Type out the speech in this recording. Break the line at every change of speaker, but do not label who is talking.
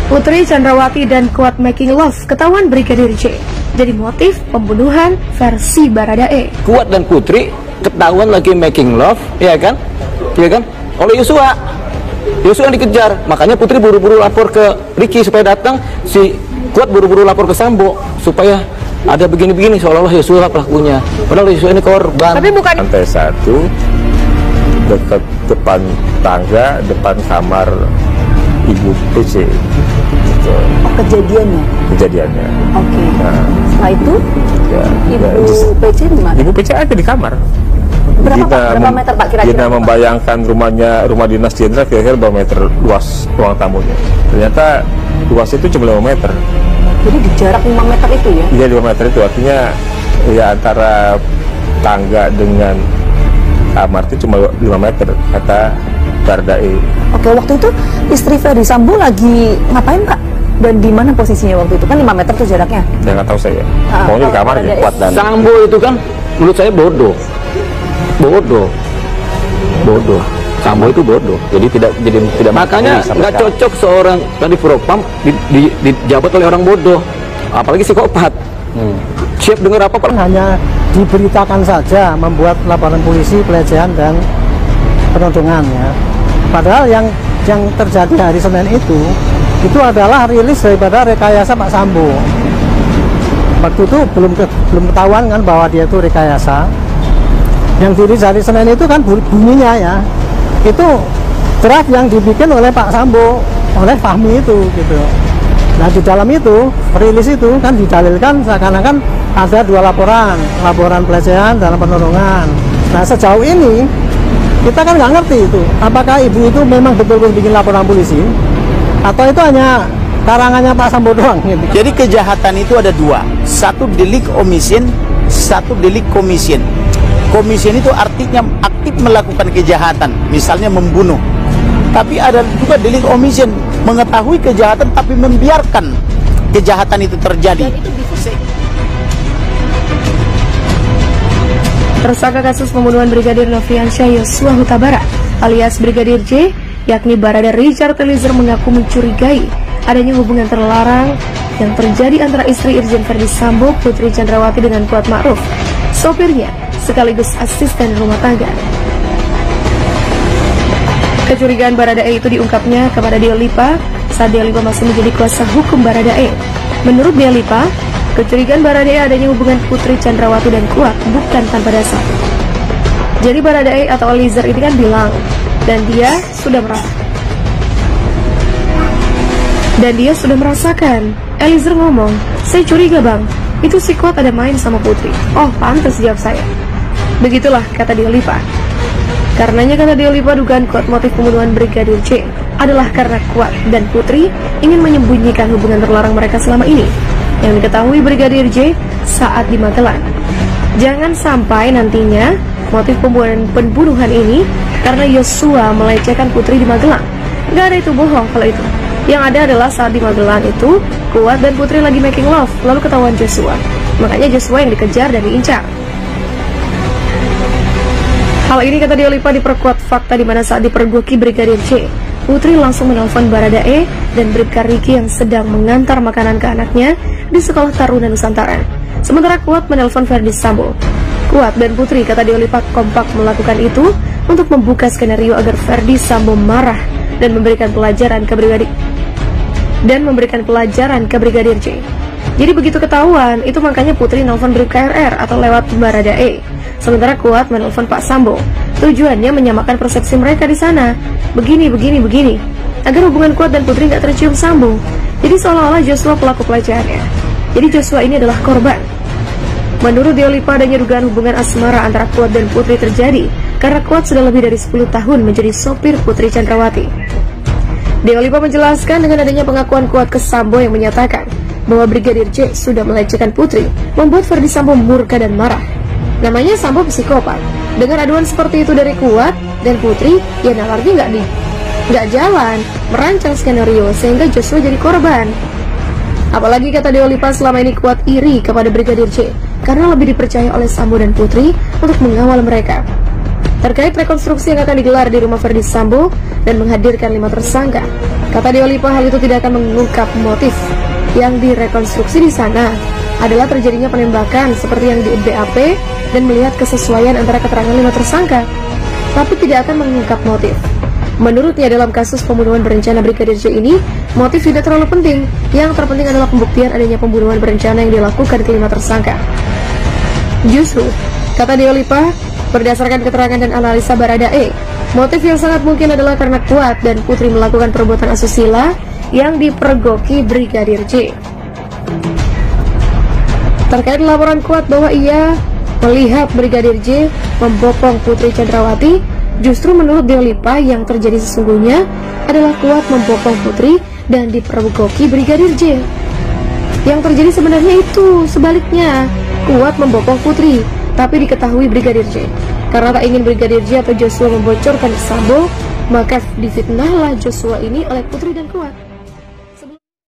Putri Chandrawati dan Kuat making love ketahuan Brigadir J jadi motif pembunuhan versi Baradae.
Kuat dan Putri ketahuan lagi making love, ya kan? Ya kan? Oleh Yosua. Yosua yang dikejar, makanya Putri buru-buru lapor ke Ricky supaya datang, si Kuat buru-buru lapor ke Sambo supaya ada begini-begini, seolah-olah Yosua pelakunya. Padahal Yosua ini korban.
Tapi bukan
lantai 1 dekat depan tangga, depan kamar Ibu PC. Gitu.
Oh, kejadiannya?
Kejadiannya.
Oke.
Nah,
setelah itu,
ya,
Ibu PC di mana?
Ibu PC ada di kamar.
Berapa meter Pak kira-kira?
Gina membayangkan rumah dinas jenderal kira-kira berapa meter luas ruang tamunya. Ternyata luas itu cuma 5 meter.
Jadi di jarak 5 meter itu ya?
Iya, 5 meter itu artinya ya antara tangga dengan kamar itu cuma 5 meter kata Baradae.
Oke, waktu itu istri Ferdi Sambo lagi ngapain Pak? Dan di mana posisinya waktu itu? Kan 5 meter tuh jaraknya.
Ya nggak tahu saya. Pokoknya di kamar aja.
Kuat dan Sambo itu kan menurut saya bodoh. Sambo itu bodoh. Jadi tidak makanya nggak cocok seorang tadi Propam dijabat oleh orang bodoh. Apalagi psikopat. Siap dengar apa Pak?
Hanya diberitakan saja membuat laporan polisi pelecehan dan penodongan ya. Padahal yang terjadi hari Senin itu adalah rilis daripada rekayasa Pak Sambo. Waktu itu belum ketahuan kan bahwa dia itu rekayasa. Yang dirilis hari Senin itu kan bunyinya ya, itu draft yang dibikin oleh Pak Sambo, oleh Fahmi itu gitu. Nah di dalam itu, rilis itu kan didalilkan seakan-akan ada 2 laporan pelecehan dan penodongan. Nah sejauh ini kita kan nggak ngerti itu, apakah ibu itu memang betul-betul bikin laporan polisi atau itu hanya karangannya Pak Sambo doang gitu.
Jadi kejahatan itu ada 2, satu delik omission, satu delik commission. Commission itu artinya aktif melakukan kejahatan, misalnya membunuh. Tapi ada juga delik omission, mengetahui kejahatan tapi membiarkan kejahatan itu terjadi.
Tersangka kasus pembunuhan Brigadir Nofriansyah Yosua Huta Barat alias Brigadir J, yakni Barada Richard Eliezer, mengaku mencurigai adanya hubungan terlarang yang terjadi antara istri Irjen Ferdi Sambo, Putri Chandrawati dengan Kuat Ma'ruf, sopirnya sekaligus asisten rumah tangga. Kecurigaan Baradae itu diungkapnya kepada Dea Lipa saat Dea Lipa masih menjadi kuasa hukum Baradae. Menurut Dea Lipa, kecurigaan Baradae adanya hubungan Putri Chandrawati dan Kuat bukan tanpa dasar. Jadi Baradae atau Eliezer ini kan bilang, dan dia sudah merasakan. Eliezer ngomong, saya curiga bang, itu si Kuat ada main sama Putri. Oh pantas, jawab saya. Begitulah kata Dea Lipa. Karenanya kata Dea Lipa, dugaan Kuat motif pembunuhan Brigadir J adalah karena Kuat dan Putri ingin menyembunyikan hubungan terlarang mereka selama ini yang diketahui Brigadir J saat di Magelang. Jangan sampai nantinya motif pembunuhan ini karena Yosua melecehkan Putri di Magelang. Gak ada, itu bohong kalau itu. Yang ada adalah saat di Magelang itu Kuat dan Putri lagi making love, lalu ketahuan Joshua. Makanya Joshua yang dikejar dan diincar. Hal ini kata Dea Lipa diperkuat fakta di mana saat dipergoki Brigadir J, Putri langsung menelpon Baradae dan Bribka Riki yang sedang mengantar makanan ke anaknya di Sekolah Taruna Nusantara. Sementara Kuat menelpon Ferdi Sambo. Kuat dan Putri, kata Dea Lipa, kompak melakukan itu untuk membuka skenario agar Ferdi Sambo marah dan memberikan pelajaran ke Brigadir J. Jadi begitu ketahuan, itu makanya Putri nelfon Bribka RR atau lewat Baradae. Sementara Kuat menelpon Pak Sambo. Tujuannya menyamakan persepsi mereka di sana. Begini, agar hubungan Kuat dan Putri nggak tercium Sambo. Jadi seolah-olah Joshua pelaku pelecehannya. Jadi Joshua ini adalah korban. Menurut Dea Lipa, adanya dugaan hubungan asmara antara Kuat dan Putri terjadi karena Kuat sudah lebih dari 10 tahun menjadi sopir Putri Chandrawati. Dea Lipa menjelaskan dengan adanya pengakuan Kuat ke Sambo yang menyatakan bahwa Brigadir J sudah melecehkan Putri, membuat Ferdi Sambo murka dan marah. Namanya Sambo psikopat. Dengan aduan seperti itu dari Kuat dan Putri, ya nalarnya nggak jalan, merancang skenario sehingga Joshua jadi korban. Apalagi kata Dea Lipa, selama ini Kuat iri kepada Brigadir J karena lebih dipercaya oleh Sambo dan Putri untuk mengawal mereka. terkait rekonstruksi yang akan digelar di rumah Verdi Sambo dan menghadirkan 5 tersangka. Kata Dewa Lipa, hal itu tidak akan mengungkap motif. Yang direkonstruksi di sana adalah terjadinya penembakan seperti yang di BAP dan melihat kesesuaian antara keterangan 5 tersangka, tapi tidak akan mengungkap motif. Menurutnya, dalam kasus pembunuhan berencana Brigadir J ini, motif tidak terlalu penting. Yang terpenting adalah pembuktian adanya pembunuhan berencana yang dilakukan ke 5 tersangka. Justru, kata Dewa Lipa, berdasarkan keterangan dan analisa Baradae, motif yang sangat mungkin adalah karena Kuat dan Putri melakukan perbuatan asusila yang dipergoki Brigadir J. Terkait laporan Kuat bahwa ia melihat Brigadir J membopong Putri Chandrawati, justru menurut Dewa Lipa yang terjadi sesungguhnya adalah Kuat membopong Putri dan dipergoki Brigadir J. Yang terjadi sebenarnya itu sebaliknya, Kuat membopong Putri, tapi diketahui Brigadir J. Karena tak ingin Brigadir J atau Joshua membocorkan Sambo, maka difitnahlah Joshua ini oleh Putri dan Kuat.